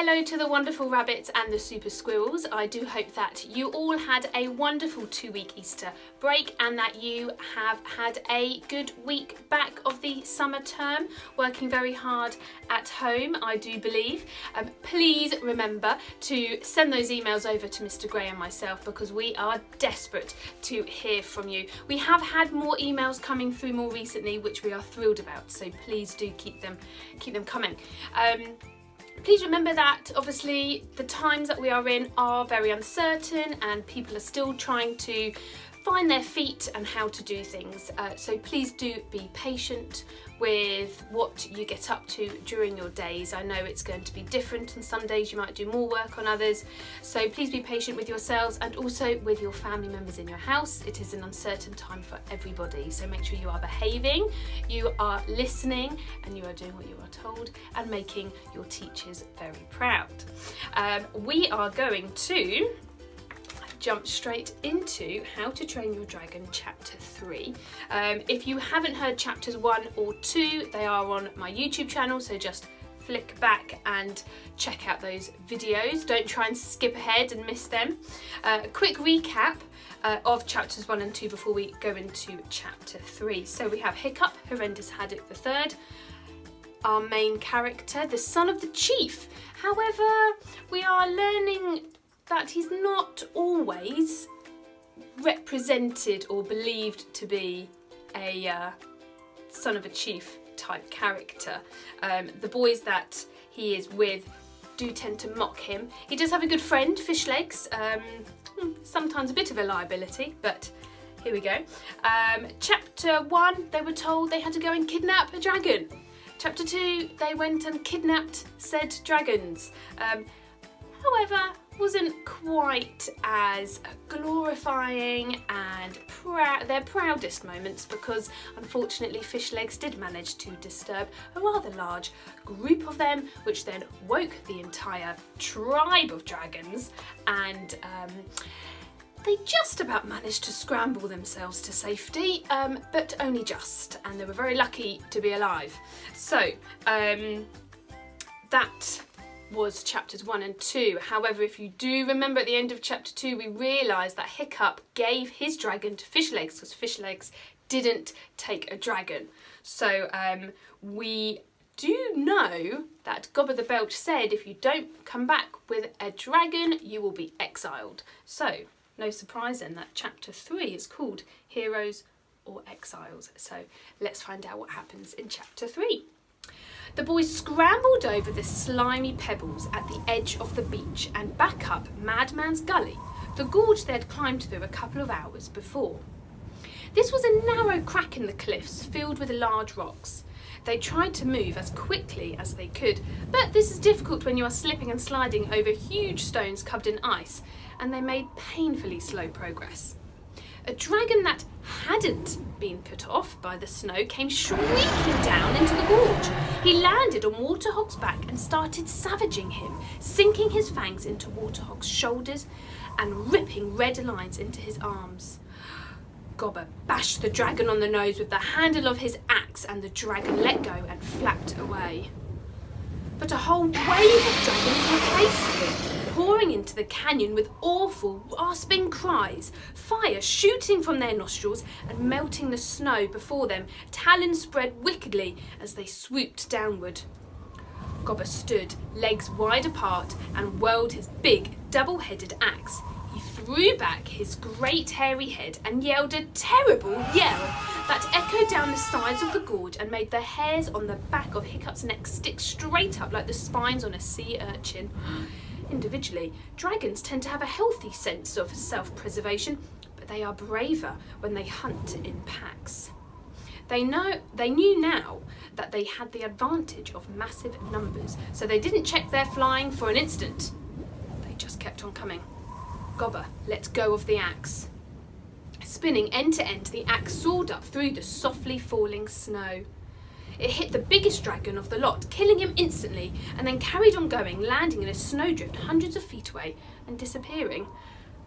Hello to the wonderful rabbits and the super squirrels. I do hope that you all had a wonderful 2-week Easter break and that you have had a good week back of the summer term, working very hard at home, I do believe. Please remember to send those emails over to Mr. Gray and myself because we are desperate to hear from you. We have had more emails coming through more recently, which we are thrilled about, so please do keep them coming. Please remember that obviously the times that we are in are very uncertain and people are still trying to find their feet and how to do things. So please do be patient with what you get up to during your days. I know it's going to be different and some days you might do more work on others. So please be patient with yourselves and also with your family members in your house. It is an uncertain time for everybody. So make sure you are behaving, you are listening and you are doing what you are told and making your teachers very proud. We are going to jump straight into How to Train Your Dragon Chapter 3. If you haven't heard chapters 1 or 2, they are on my YouTube channel, so just flick back and check out those videos. Don't try and skip ahead and miss them. Quick recap of chapters 1 and 2 before we go into chapter 3. So we have Hiccup, Horrendous Haddock III, our main character, the son of the chief. However, we are learning that he's not always represented or believed to be a son of a chief type character. The boys that he is with do tend to mock him. He does have a good friend, Fishlegs, sometimes a bit of a liability, but here we go. Chapter 1, they were told they had to go and kidnap a dragon. Chapter 2, they went and kidnapped said dragons. However, wasn't quite as glorifying and their proudest moments because unfortunately Fishlegs did manage to disturb a rather large group of them, which then woke the entire tribe of dragons and they just about managed to scramble themselves to safety, but only just, and they were very lucky to be alive. So that was chapters 1 and 2. However, if you do remember at the end of chapter 2, we realised that Hiccup gave his dragon to Fishlegs because Fishlegs didn't take a dragon. So we do know that Gobber the Belch said if you don't come back with a dragon, you will be exiled. So no surprise then that chapter 3 is called Heroes or Exiles. So let's find out what happens in chapter 3. The boys scrambled over the slimy pebbles at the edge of the beach and back up Madman's Gully, the gorge they had climbed through a couple of hours before. This was a narrow crack in the cliffs filled with large rocks. They tried to move as quickly as they could, but this is difficult when you are slipping and sliding over huge stones covered in ice, and they made painfully slow progress. A dragon that hadn't been put off by the snow came shrieking down into the gorge. He landed on Waterhog's back and started savaging him, sinking his fangs into Waterhog's shoulders and ripping red lines into his arms. Gobber bashed the dragon on the nose with the handle of his axe and the dragon let go and flapped away. But a whole wave of dragons replaced him, pouring into the canyon with awful rasping cries, fire shooting from their nostrils and melting the snow before them, talons spread wickedly as they swooped downward. Gobber stood, legs wide apart, and whirled his big, double-headed axe. He threw back his great hairy head and yelled a terrible yell that echoed down the sides of the gorge and made the hairs on the back of Hiccup's neck stick straight up like the spines on a sea urchin. Individually, dragons tend to have a healthy sense of self-preservation, but they are braver when they hunt in packs. They knew now that they had the advantage of massive numbers, so they didn't check their flying for an instant. They just kept on coming. Gobber let go of the axe. Spinning end to end, the axe soared up through the softly falling snow. It hit the biggest dragon of the lot, killing him instantly, and then carried on going, landing in a snowdrift hundreds of feet away and disappearing.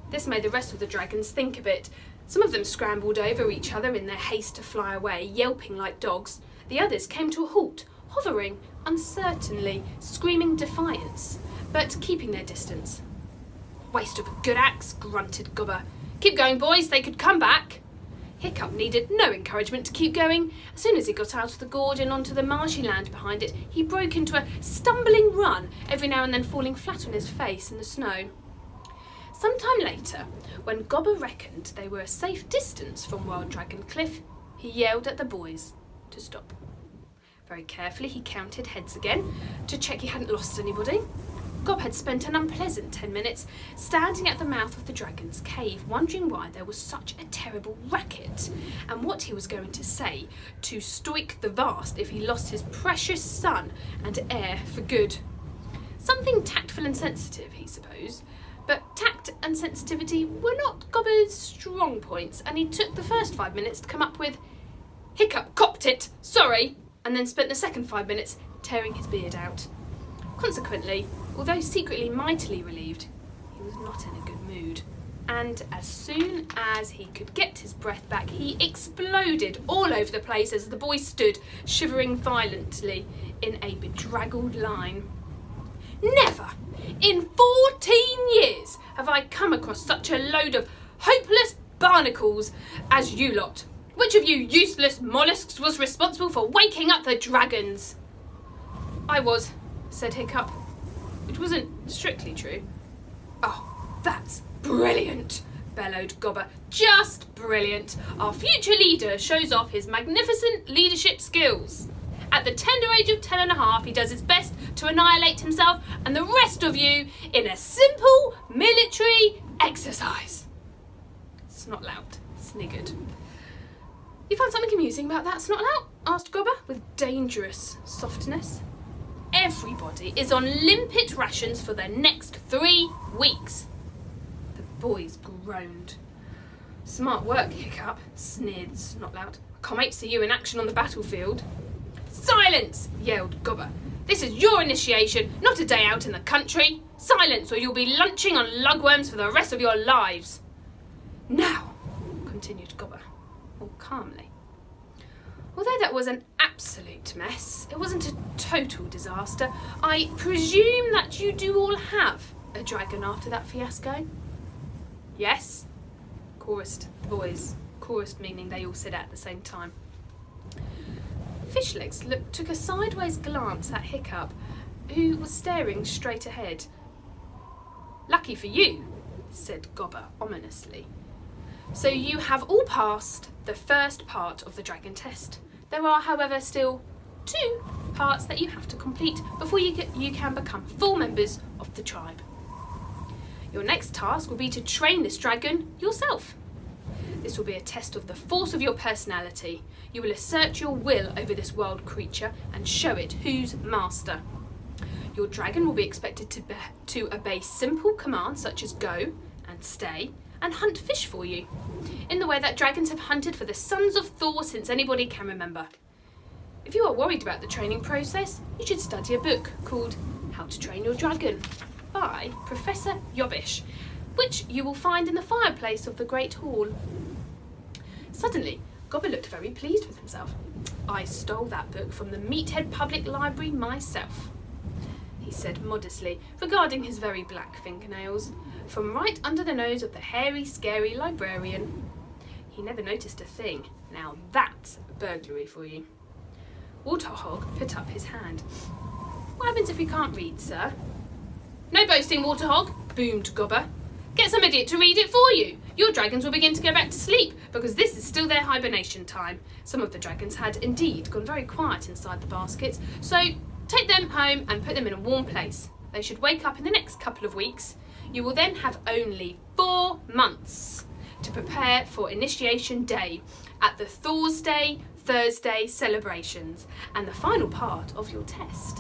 This made the rest of the dragons think a bit. Some of them scrambled over each other in their haste to fly away, yelping like dogs. The others came to a halt, hovering uncertainly, screaming defiance. but keeping their distance. Waste of a good axe, grunted Gobber. Keep going, boys, they could come back. Hiccup needed no encouragement to keep going. As soon as he got out of the gorge and onto the marshy land behind it, he broke into a stumbling run, every now and then falling flat on his face in the snow. Some time later, when Gobber reckoned they were a safe distance from Wild Dragon Cliff, he yelled at the boys to stop. Very carefully he counted heads again to check he hadn't lost anybody. Gob had spent an unpleasant 10 minutes standing at the mouth of the dragon's cave, wondering why there was such a terrible racket and what he was going to say to Stoik the Vast if he lost his precious son and heir for good. Something tactful and sensitive, he supposed, but tact and sensitivity were not Gobber's strong points, and he took the first 5 minutes to come up with, "Hiccup copped it, sorry," and then spent the second 5 minutes tearing his beard out. Consequently, although secretly mightily relieved, he was not in a good mood, and as soon as he could get his breath back, he exploded all over the place as the boy stood, shivering violently in a bedraggled line. Never in 14 years have I come across such a load of hopeless barnacles as you lot. Which of you useless mollusks was responsible for waking up the dragons? I was, said Hiccup, which wasn't strictly true. Oh, that's brilliant, bellowed Gobber. Just brilliant. Our future leader shows off his magnificent leadership skills. At the tender age of 10 and a half, he does his best to annihilate himself and the rest of you in a simple military exercise. Snotlout sniggered. You found something amusing about that, Snotlout? Asked Gobber with dangerous softness. Everybody is on limpet rations for the next 3 weeks. The boys groaned. Smart work, Hiccup, sneered Snotlout. I can't wait to see you in action on the battlefield. Silence, yelled Gobber. This is your initiation, not a day out in the country. Silence, or you'll be lunching on lugworms for the rest of your lives. Now, continued Gobber, more calmly. Although that was an absolute mess, it wasn't a total disaster. I presume that you do all have a dragon after that fiasco? Yes, chorused the boys. Chorused meaning they all said it at the same time. Fishlegs took a sideways glance at Hiccup, who was staring straight ahead. Lucky for you, said Gobber ominously. So you have all passed the first part of the dragon test. There are, however, still 2 parts that you have to complete before you can become full members of the tribe. Your next task will be to train this dragon yourself. This will be a test of the force of your personality. You will assert your will over this wild creature and show it who's master. Your dragon will be expected to obey simple commands such as go and stay and hunt fish for you, in the way that dragons have hunted for the sons of Thor since anybody can remember. If you are worried about the training process, you should study a book called How to Train Your Dragon by Professor Yobbish, which you will find in the fireplace of the Great Hall. Suddenly, Gobber looked very pleased with himself. I stole that book from the Meathead Public Library myself, he said modestly, regarding his very black fingernails, from right under the nose of the hairy, scary librarian. He never noticed a thing. Now that's burglary for you. Warthog put up his hand. What happens if we can't read, sir? No boasting, Warthog, boomed Gobber. Get some idiot to read it for you. Your dragons will begin to go back to sleep, because this is still their hibernation time. Some of the dragons had indeed gone very quiet inside the baskets, so take them home and put them in a warm place. They should wake up in the next couple of weeks. You will then have only 4 months to prepare for Initiation Day at the Thursday celebrations and the final part of your test.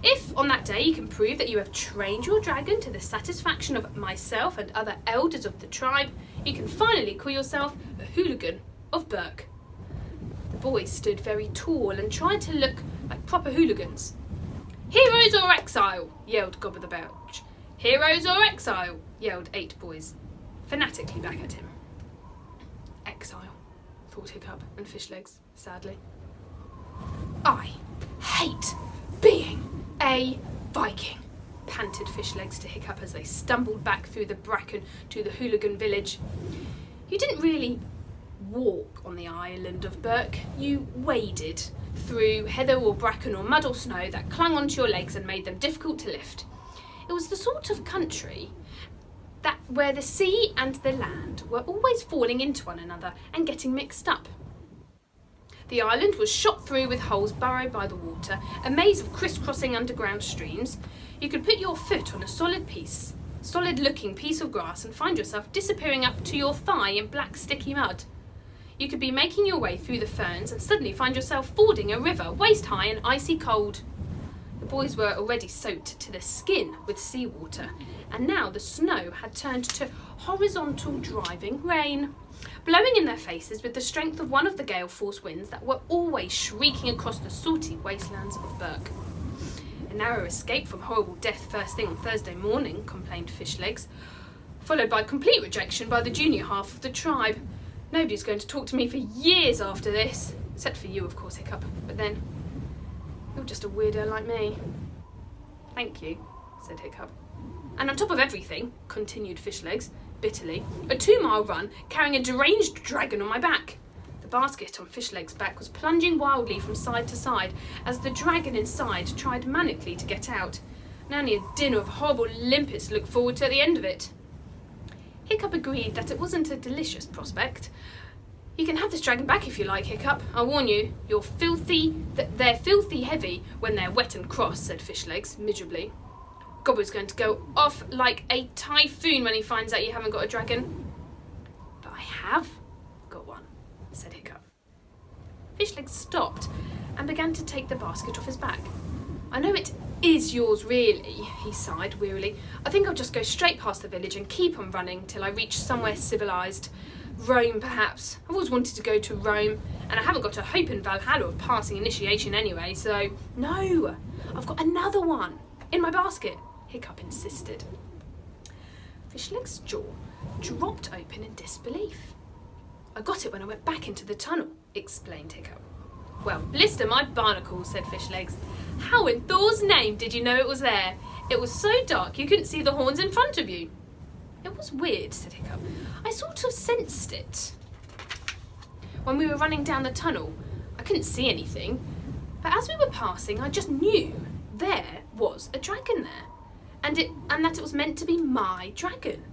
If on that day you can prove that you have trained your dragon to the satisfaction of myself and other elders of the tribe, you can finally call yourself a hooligan of Berk. The boys stood very tall and tried to look like proper hooligans. Heroes or exile, yelled Gobber the Belch. Heroes or exile, yelled 8 boys, fanatically back at him. Exile, thought Hiccup and Fishlegs, sadly. I hate being a Viking, panted Fishlegs to Hiccup as they stumbled back through the bracken to the hooligan village. You didn't really walk on the island of Berk, you waded through heather or bracken or mud or snow that clung onto your legs and made them difficult to lift. It was the sort of country where the sea and the land were always falling into one another and getting mixed up. The island was shot through with holes burrowed by the water, a maze of crisscrossing underground streams. You could put your foot on a solid-looking piece of grass and find yourself disappearing up to your thigh in black sticky mud. You could be making your way through the ferns and suddenly find yourself fording a river waist-high and icy cold. The boys were already soaked to the skin with seawater, and now the snow had turned to horizontal driving rain, blowing in their faces with the strength of one of the gale-force winds that were always shrieking across the salty wastelands of Berk. A narrow escape from horrible death first thing on Thursday morning, complained Fishlegs, followed by complete rejection by the junior half of the tribe. Nobody's going to talk to me for years after this, except for you, of course, Hiccup, but then you're just a weirdo like me. Thank you, said Hiccup. And on top of everything, continued Fishlegs bitterly, a 2-mile run carrying a deranged dragon on my back. The basket on Fishlegs' back was plunging wildly from side to side as the dragon inside tried manically to get out, and only a din of horrible limpets to look forward to at the end of it. Hiccup agreed that it wasn't a delicious prospect. You can have this dragon back if you like, Hiccup. I warn you, they're filthy heavy when they're wet and cross, said Fishlegs miserably. Gobbler's going to go off like a typhoon when he finds out you haven't got a dragon. But I have got one, said Hiccup. Fishlegs stopped and began to take the basket off his back. I know it is yours really, he sighed wearily. I think I'll just go straight past the village and keep on running till I reach somewhere civilised. Rome, perhaps. I've always wanted to go to Rome, and I haven't got a hope in Valhalla of passing initiation anyway, so... No! I've got another one! In my basket! Hiccup insisted. Fishlegs' jaw dropped open in disbelief. I got it when I went back into the tunnel, explained Hiccup. Well, blister my barnacles, said Fishlegs. How in Thor's name did you know it was there? It was so dark you couldn't see the horns in front of you. It was weird, said Hiccup. I sort of sensed it. When we were running down the tunnel, I couldn't see anything, but as we were passing, I just knew there was a dragon there, and that it was meant to be my dragon.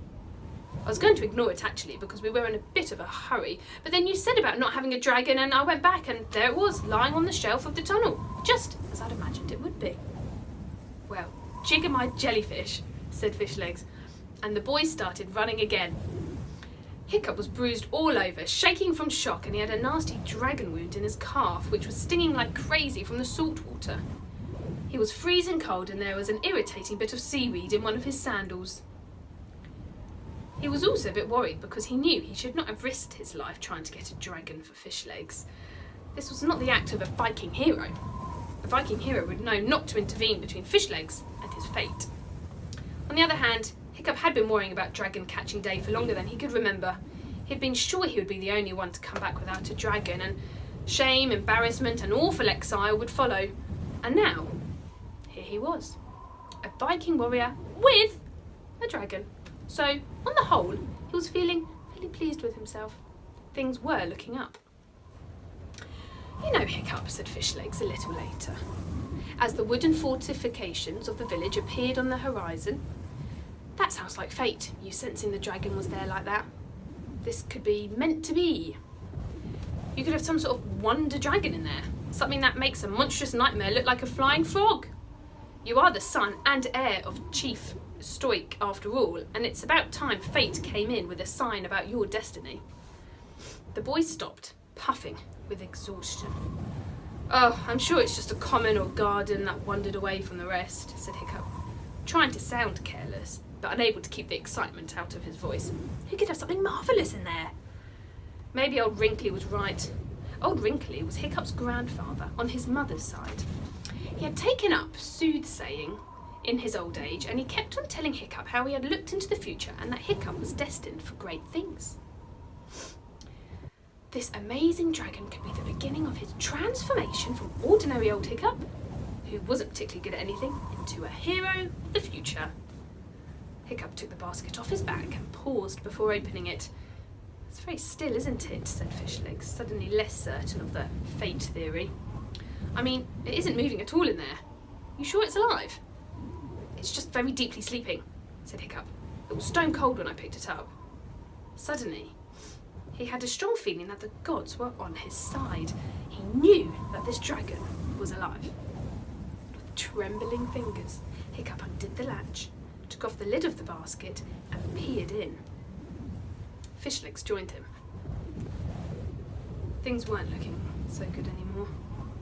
I was going to ignore it actually, because we were in a bit of a hurry, but then you said about not having a dragon, and I went back, and there it was, lying on the shelf of the tunnel, just as I'd imagined it would be. Well, jigger my jellyfish, said Fishlegs, and the boys started running again. Hiccup was bruised all over, shaking from shock, and he had a nasty dragon wound in his calf, which was stinging like crazy from the salt water. He was freezing cold, and there was an irritating bit of seaweed in one of his sandals. He was also a bit worried because he knew he should not have risked his life trying to get a dragon for Fishlegs. This was not the act of a Viking hero. A Viking hero would know not to intervene between Fishlegs and his fate. On the other hand, Hiccup had been worrying about Dragon Catching Day for longer than he could remember. He'd been sure he would be the only one to come back without a dragon, and shame, embarrassment, and awful exile would follow. And now, here he was, a Viking warrior with a dragon. So, on the whole, he was feeling fairly pleased with himself. Things were looking up. You know, Hiccup, said Fishlegs a little later, as the wooden fortifications of the village appeared on the horizon. That sounds like fate, you sensing the dragon was there like that. This could be meant to be. You could have some sort of wonder dragon in there, something that makes a monstrous nightmare look like a flying frog. You are the son and heir of Chief Stoik after all, and it's about time fate came in with a sign about your destiny. The boy stopped, puffing with exhaustion. Oh, I'm sure it's just a common or garden that wandered away from the rest, said Hiccup, trying to sound careless, but unable to keep the excitement out of his voice. Who could have something marvellous in there? Maybe old Wrinkly was right. Old Wrinkly was Hiccup's grandfather on his mother's side. He had taken up soothsaying in his old age, and he kept on telling Hiccup how he had looked into the future and that Hiccup was destined for great things. This amazing dragon could be the beginning of his transformation from ordinary old Hiccup, who wasn't particularly good at anything, into a hero of the future. creature. Hiccup took the basket off his back and paused before opening it. It's very still, isn't it? Said Fishlegs, suddenly less certain of the fate theory. I mean, it isn't moving at all in there. You sure it's alive? It's just very deeply sleeping, said Hiccup. It was stone cold when I picked it up. Suddenly, he had a strong feeling that the gods were on his side. He knew that this dragon was alive. With trembling fingers, Hiccup undid the latch, took off the lid of the basket and peered in. Fishlegs joined him. Things weren't looking so good anymore.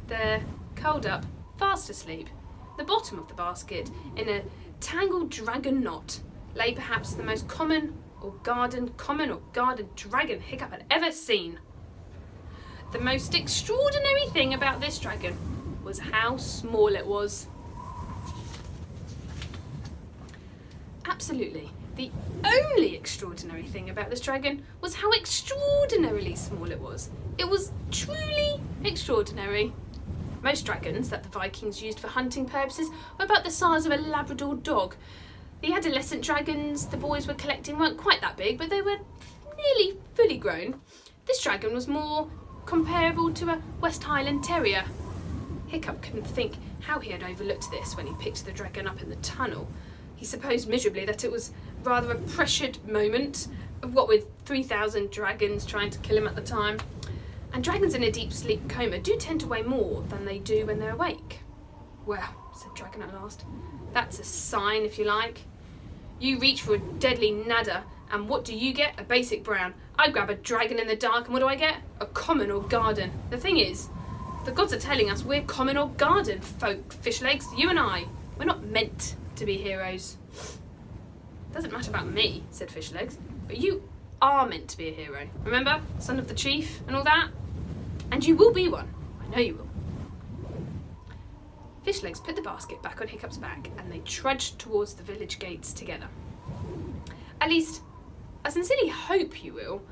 There, curled up, fast asleep, the bottom of the basket, in a tangled dragon knot, lay perhaps the most common or guarded dragon Hiccup had ever seen. The most extraordinary thing about this dragon was how small it was. Absolutely. The only extraordinary thing about this dragon was how extraordinarily small it was. It was truly extraordinary. Most dragons that the Vikings used for hunting purposes were about the size of a Labrador dog. The adolescent dragons the boys were collecting weren't quite that big, but they were nearly fully grown. This dragon was more comparable to a West Highland Terrier. Hiccup couldn't think how he had overlooked this when he picked the dragon up in the tunnel. He supposed miserably that it was rather a pressured moment, what with 3,000 dragons trying to kill him at the time. And dragons in a deep sleep coma do tend to weigh more than they do when they're awake. Well, said Dragon at last, that's a sign if you like. You reach for a deadly nadder, and what do you get? A basic brown. I grab a dragon in the dark, and what do I get? A common or garden. The thing is, the gods are telling us we're common or garden folk, Fishlegs, you and I. We're not meant to be heroes. Doesn't matter about me, said Fishlegs, but you are meant to be a hero. Remember? Son of the chief and all that? And you will be one. I know you will. Fishlegs put the basket back on Hiccup's back and they trudged towards the village gates together. At least, I sincerely hope you will.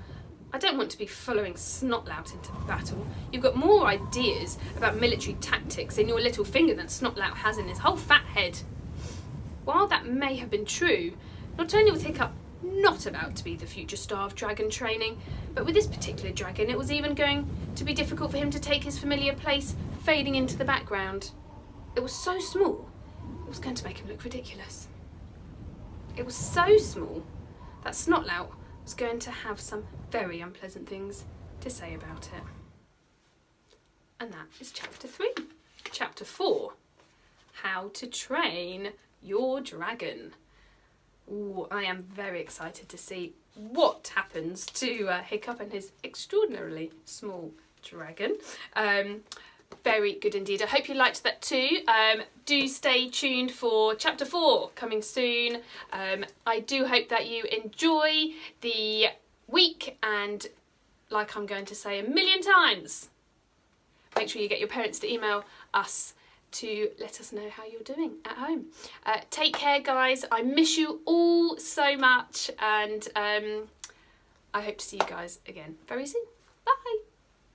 I don't want to be following Snotlout into battle. You've got more ideas about military tactics in your little finger than Snotlout has in his whole fat head. While that may have been true, not only was Hiccup not about to be the future star of dragon training, but with this particular dragon it was even going to be difficult for him to take his familiar place fading into the background. It was so small, it was going to make him look ridiculous. It was so small that Snotlout was going to have some very unpleasant things to say about it. And that is chapter 3. Chapter 4, how to train your dragon. Ooh, I am very excited to see what happens to Hiccup and his extraordinarily small dragon. Very good indeed. I hope you liked that too. Do stay tuned for chapter 4 coming soon. I do hope that you enjoy the week, and like I'm going to say a million times, make sure you get your parents to email us to let us know how you're doing at home. Take care, guys. I miss you all so much, and I hope to see you guys again very soon. Bye.